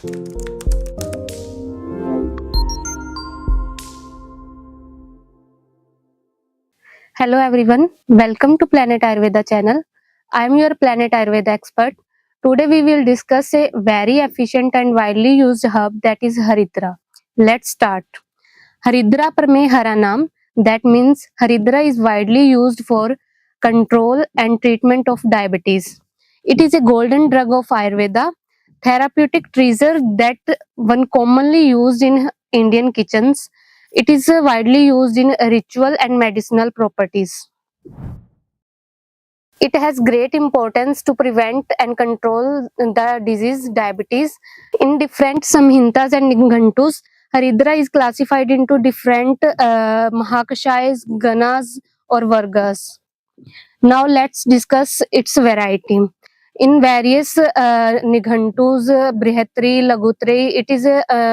Hello everyone, welcome to Planet Ayurveda channel. I am your Planet Ayurveda expert. Today we will discuss a very efficient and widely used herb, that is Haridra. Let's start. Haridra par mein hara naam, that means Haridra is widely used for control and treatment of diabetes. It is a golden drug of Ayurveda, therapeutic treasure that one commonly used in Indian kitchens. It is widely used in ritual and medicinal properties. It has great importance to prevent and control the disease diabetes. In different samhitas and nighantus, Haridra is classified into different Mahakashayas, Ganas or Vargas. Now let's discuss its variety. In various Nighantus, Brihatri, Lagutri, it is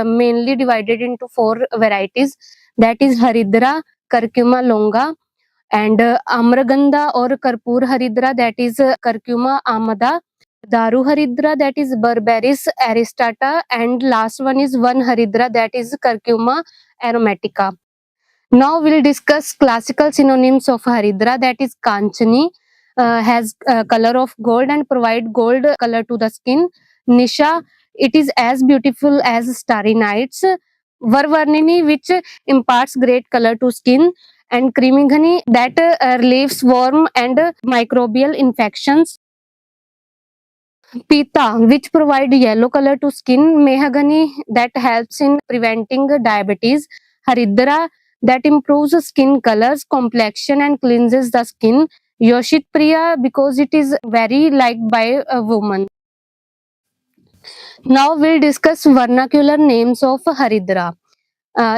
mainly divided into four varieties, that is Haridra, Curcuma longa, and Amragandha or Karpur Haridra, that is Curcuma amada, Daru Haridra, that is Berberis aristata, and last one is one Haridra, that is Curcuma aromatica. Now we'll discuss classical synonyms of Haridra, that is Kanchani, has color of gold and provide gold color to the skin. Nisha, it is as beautiful as starry nights. Varvarnini, which imparts great color to skin. And Krimighani, that relieves worm and microbial infections. Pita, which provide yellow color to skin. Mehagani, that helps in preventing diabetes. Haridra, that improves skin colors, complexion and cleanses the skin. Yoshit Priya, because it is very liked by a woman. Now we'll discuss vernacular names of Haridra.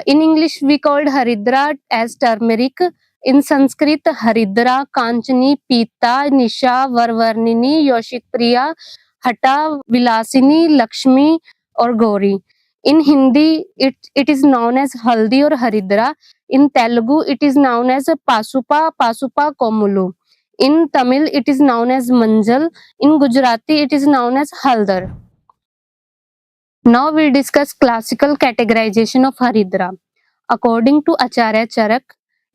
In English, we called Haridra as turmeric. In Sanskrit, Haridra, Kanchani, Pita, Nisha, Varvarnini, Yoshit Priya, Hata, Vilasini, Lakshmi or Gauri. In Hindi, it is known as Haldi or Haridra. In Telugu, it is known as Pasupa, Pasupa Komulu. In Tamil, it is known as Manjal. In Gujarati, it is known as Haldar. Now we'll discuss classical categorization of Haridra. According to Acharya Charak,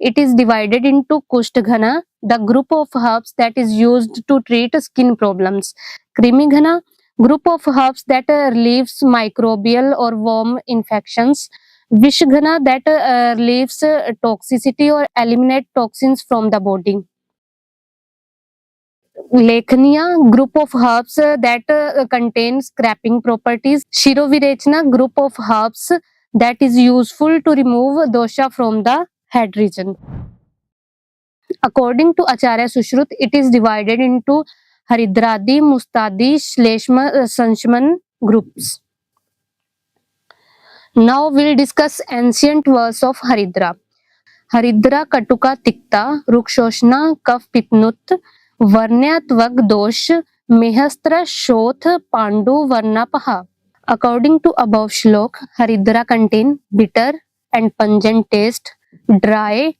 it is divided into Kushtghana, the group of herbs that is used to treat skin problems. Krimighana, group of herbs that relieves microbial or worm infections. Vishghana, that relieves toxicity or eliminate toxins from the body. Lekhaniya, group of herbs that contain scrapping properties. Shirovirechana, group of herbs that is useful to remove dosha from the head region. According to Acharya Sushrut, it is divided into Haridradi, Mustadi, Shleshma, Sanshman groups. Now we'll discuss ancient verse of Haridra. Haridra Katuka Tikta, Rukshoshna Kaf Pitnut, Varnya Tvag Dosh, Mehastra Shoth Pandu Varnapaha. According to above shlok, Haridra contain bitter and pungent taste, dry,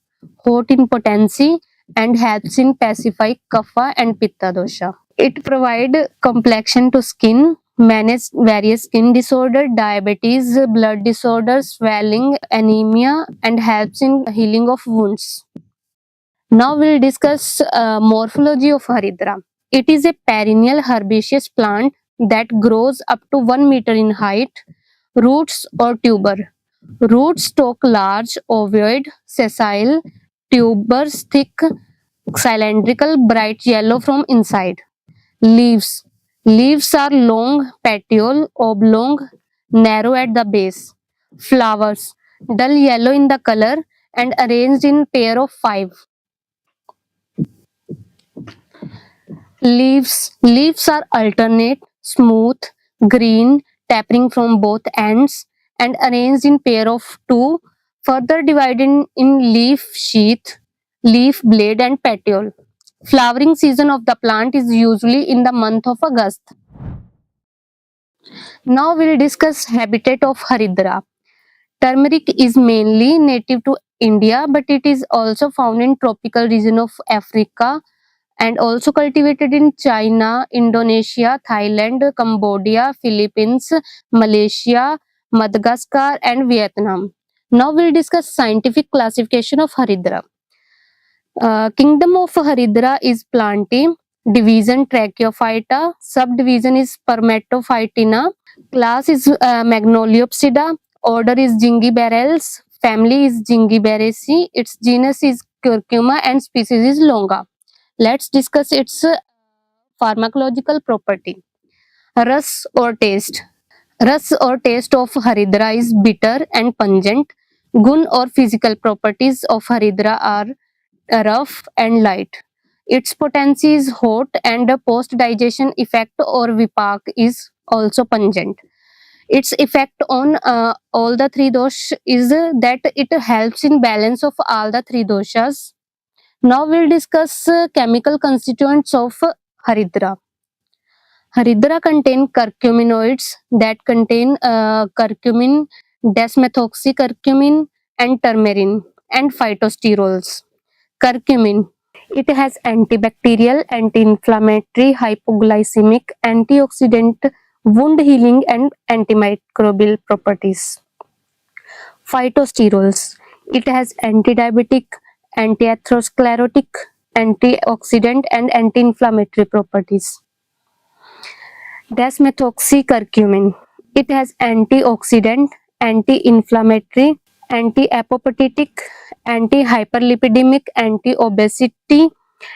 hot in potency, and helps in pacify kapha and pitta dosha. It provide complexion to skin, manage various skin disorder, diabetes, blood disorders, swelling, anemia, and helps in healing of wounds. Now we'll discuss morphology of Haridra. It is a perennial herbaceous plant that grows up to 1 meter in height. Roots or tuber. Roots stalk large, ovoid, sessile, tubers thick, cylindrical, bright yellow from inside. Leaves. Leaves are long, petiole, oblong, narrow at the base. Flowers. Dull yellow in the color and arranged in pair of 5. Leaves. Leaves are alternate, smooth, green, tapering from both ends and arranged in pair of 2, further divided in leaf sheath, leaf blade and petiole. Flowering season of the plant is usually in the month of August. Now we'll discuss habitat of Haridra. Turmeric is mainly native to India, but it is also found in tropical region of Africa, and also cultivated in China, Indonesia, Thailand, Cambodia, Philippines, Malaysia, Madagascar, and Vietnam. Now we'll discuss scientific classification of Haridra. Kingdom of Haridra is Plantae, division Tracheophyta, subdivision is Spermatophytina, class is Magnoliopsida, order is Gingiberales, family is Gingiberaceae, its genus is Curcuma, and species is Longa. Let's discuss its pharmacological property. Rus or taste. Rus or taste of Haridra is bitter and pungent. Gun or physical properties of Haridra are rough and light. Its potency is hot, and the post-digestion effect or vipak is also pungent. Its effect on all the three doshas is that it helps in balance of all the three doshas. Now we'll discuss chemical constituents of Haridra. Haridra contain curcuminoids that contain curcumin, desmethoxycurcumin, and turmeric, and phytosterols. Curcumin. It has antibacterial, anti-inflammatory, hypoglycemic, antioxidant, wound healing, and antimicrobial properties. Phytosterols. It has anti-diabetic, anti-atherosclerotic, antioxidant, and anti-inflammatory properties. Desmethoxycurcumin. It has antioxidant, anti-inflammatory, anti-apoptotic, anti-hyperlipidemic, anti-obesity,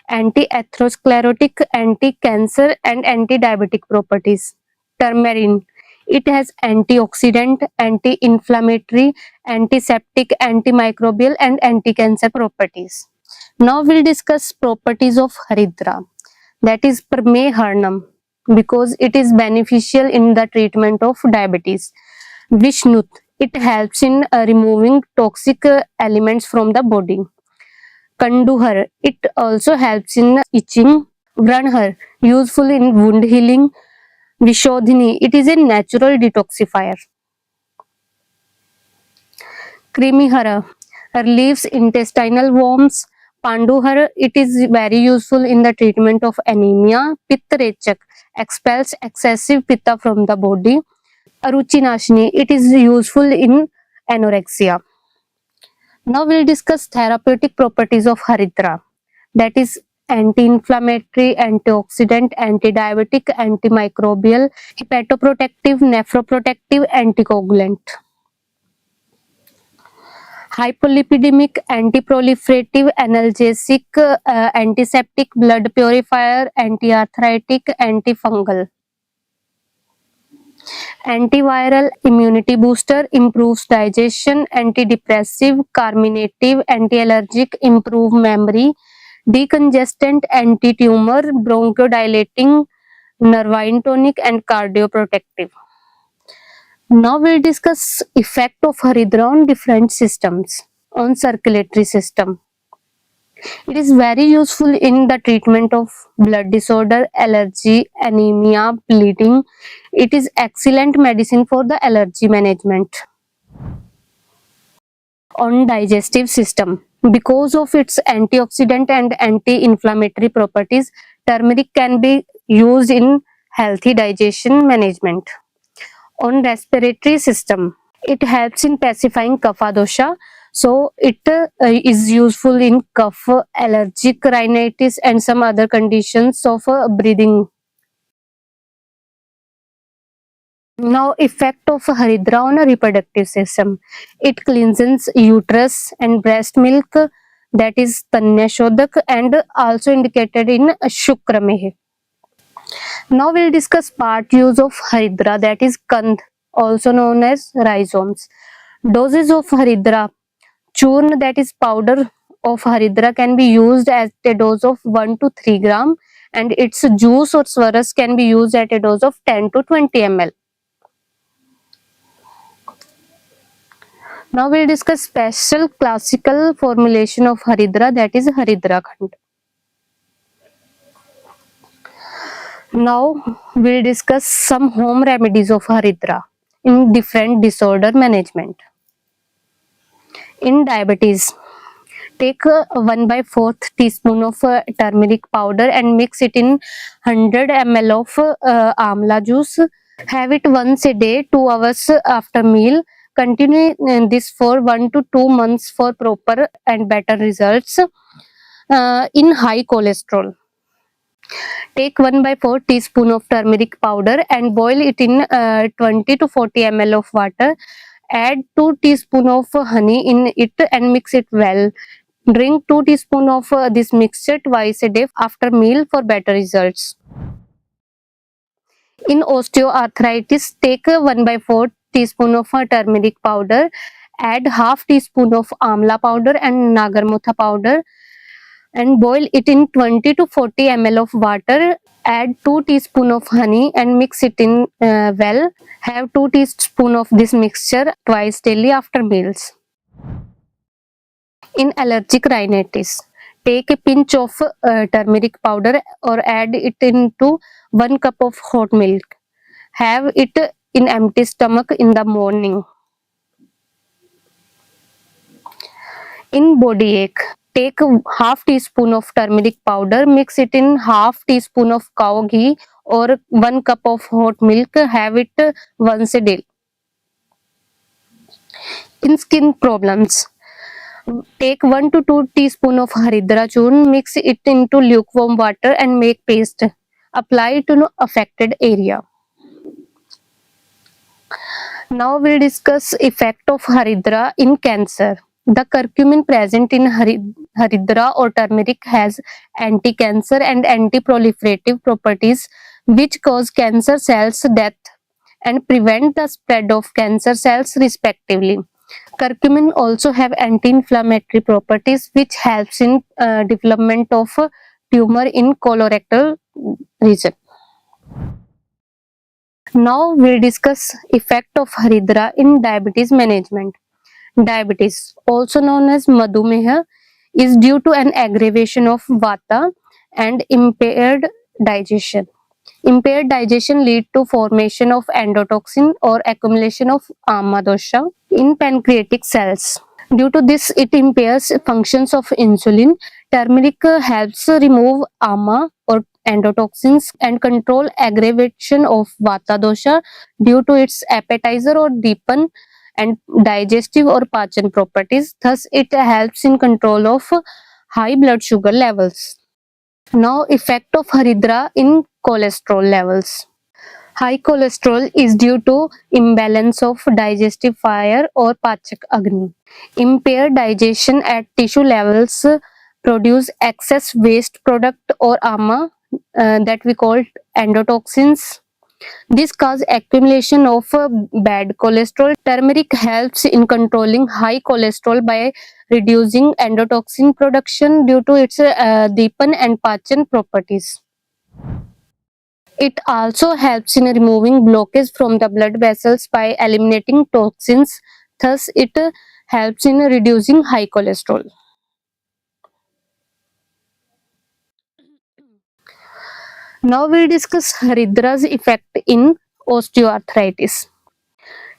anti-atherosclerotic, anti-cancer, and anti-diabetic properties. Turmeric. It has antioxidant, anti-inflammatory, antiseptic, antimicrobial, and anti-cancer properties. Now we'll discuss properties of Haridra. That is Permehernum, because it is beneficial in the treatment of diabetes. Vishnut. It helps in removing toxic elements from the body. Kanduhar. It also helps in itching. Vranhar. Useful in wound healing. Vishodhini. It is a natural detoxifier. Krimihara. Relieves intestinal worms. Panduhar. It is very useful in the treatment of anemia. Pittarechak. Expels excessive pitta from the body. Aruchinashini. It is useful in anorexia. Now we'll discuss therapeutic properties of Haridra. That is anti-inflammatory, antioxidant, anti-diabetic, antimicrobial, hepatoprotective, nephroprotective, anticoagulant. Hypolipidemic, anti-proliferative, analgesic, antiseptic, blood purifier, anti-arthritic, antifungal. Antiviral, immunity booster, improves digestion, antidepressive, carminative, anti-allergic, improve memory, decongestant, anti-tumor, bronchodilating, nervine tonic, and cardioprotective. Now we'll discuss effect of Haridra on different systems, on circulatory system. It is very useful in the treatment of blood disorder, allergy, anemia, bleeding. It is excellent medicine for the allergy management. On digestive system, because of its antioxidant and anti-inflammatory properties, turmeric can be used in healthy digestion management. On respiratory system, it helps in pacifying kapha dosha. So it is useful in cough, allergic rhinitis, and some other conditions of breathing. Now effect of Haridra on a reproductive system. It cleanses uterus and breast milk, that is Tanya Shodak, and also indicated in Shukrameh. Now we'll discuss part use of Haridra, that is Kandh, also known as rhizomes. Doses of Haridra. Churn, that is powder of Haridra, can be used at a dose of 1 to 3 gram, and its juice or swaras can be used at a dose of 10 to 20 ml. Now we'll discuss special classical formulation of Haridra, that is Haridra Khand. Now we'll discuss some home remedies of Haridra in different disorder management. In diabetes, Take 1/4 teaspoon of turmeric powder and mix it in 100 ml of amla juice. Have it once a day, 2 hours after meal. Continue this for 1 to 2 months for proper and better results. In high cholesterol, take 1/4 teaspoon of turmeric powder and boil it in 20 to 40 ml of water. Add 2 teaspoon of honey in it and mix it well. Drink 2 teaspoon of this mixture twice a day after meal for better results. In osteoarthritis, take 1/4 teaspoon of turmeric powder, add half teaspoon of amla powder and nagarmotha powder and boil it in 20 to 40 ml of water. Add 2 teaspoon of honey and mix it in well. Have 2 teaspoon of this mixture twice daily after meals. In allergic rhinitis, take a pinch of turmeric powder or add it into 1 cup of hot milk. Have it in empty stomach in the morning. In body ache, take half teaspoon of turmeric powder, mix it in half teaspoon of cow ghee or 1 cup of hot milk. Have it once a day. In skin problems, take 1 to 2 teaspoon of haridra churn, mix it into lukewarm water and make paste. Apply to affected area. Now we'll discuss effect of haridra in cancer. The curcumin present in haridra or turmeric has anti-cancer and anti-proliferative properties which cause cancer cells death and prevent the spread of cancer cells respectively. Curcumin also have anti-inflammatory properties which helps in development of tumor in colorectal region. Now we'll discuss effect of haridra in diabetes management. Diabetes, also known as madhumeha, is due to an aggravation of vata and impaired digestion. Impaired digestion lead to formation of endotoxin or accumulation of ama dosha in pancreatic cells. Due to this, it impairs functions of insulin. Turmeric helps remove ama or endotoxins and control aggravation of vata dosha due to its appetizer or deepen and digestive or pachan properties. Thus, it helps in control of high blood sugar levels. Now, effect of haridra in cholesterol levels. High cholesterol is due to imbalance of digestive fire or pachak agni. Impaired digestion at tissue levels produce excess waste product or ama that we call endotoxins. This causes accumulation of bad cholesterol. Turmeric helps in controlling high cholesterol by reducing endotoxin production due to its deepen and pachan properties. It also helps in removing blockage from the blood vessels by eliminating toxins. Thus, it helps in reducing high cholesterol. Now we'll discuss haridra's effect in osteoarthritis.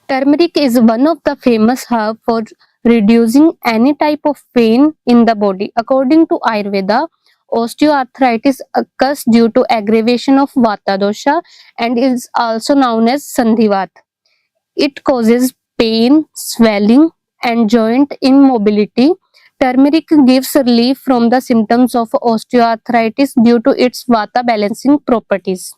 Turmeric is one of the famous herbs for reducing any type of pain in the body. According to Ayurveda, osteoarthritis occurs due to aggravation of vata dosha and is also known as sandhivat. It causes pain, swelling, and joint immobility. Turmeric gives relief from the symptoms of osteoarthritis due to its vata balancing properties.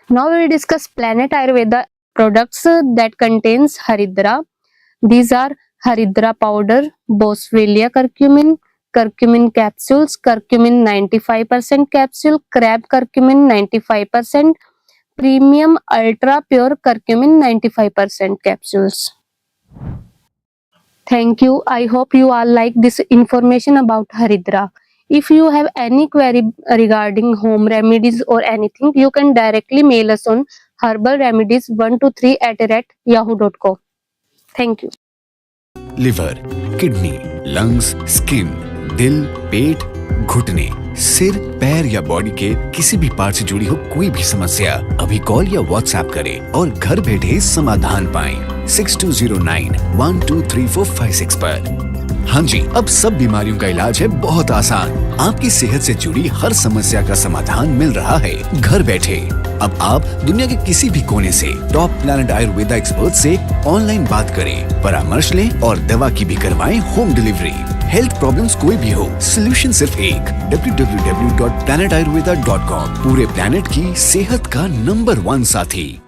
Now we will discuss Planet Ayurveda products that contains haridra. These are haridra powder, boswellia curcumin, curcumin capsules, curcumin 95% capsule, crab curcumin 95%, premium ultra pure curcumin 95% capsules. Thank you. I hope you all like this information about haridra. If you have any query regarding home remedies or anything, you can directly mail us on herbalremedies123@yahoo.com. Thank you. Liver, kidney, lungs, skin, दिल, पेट, घुटने, सिर, पैर या body के किसी भी part से जुड़ी हो कोई भी समस्या, अभी कॉल या व्हाट्सएप करें और घर बैठे समाधान पाएं 6209123456 पर। हाँ जी, अब सब बीमारियों का इलाज है बहुत आसान। आपकी सेहत से जुड़ी हर समस्या का समाधान मिल रहा है घर बैठे। अब आप दुनिया के किसी भी कोने से टॉप प्लैनेट आयुर्वेदा एक्सपर्ट से ऑनलाइन बात करें, परामर्श लें और दवा की भी करवाएं होम डिलीवरी। हेल्थ प्रॉब्लम्स कोई भी हो, सोल्यूशन सिर्फ एक, www.planetayurveda.com। पूरे प्लैनेट की सेहत का नंबर 1 साथी।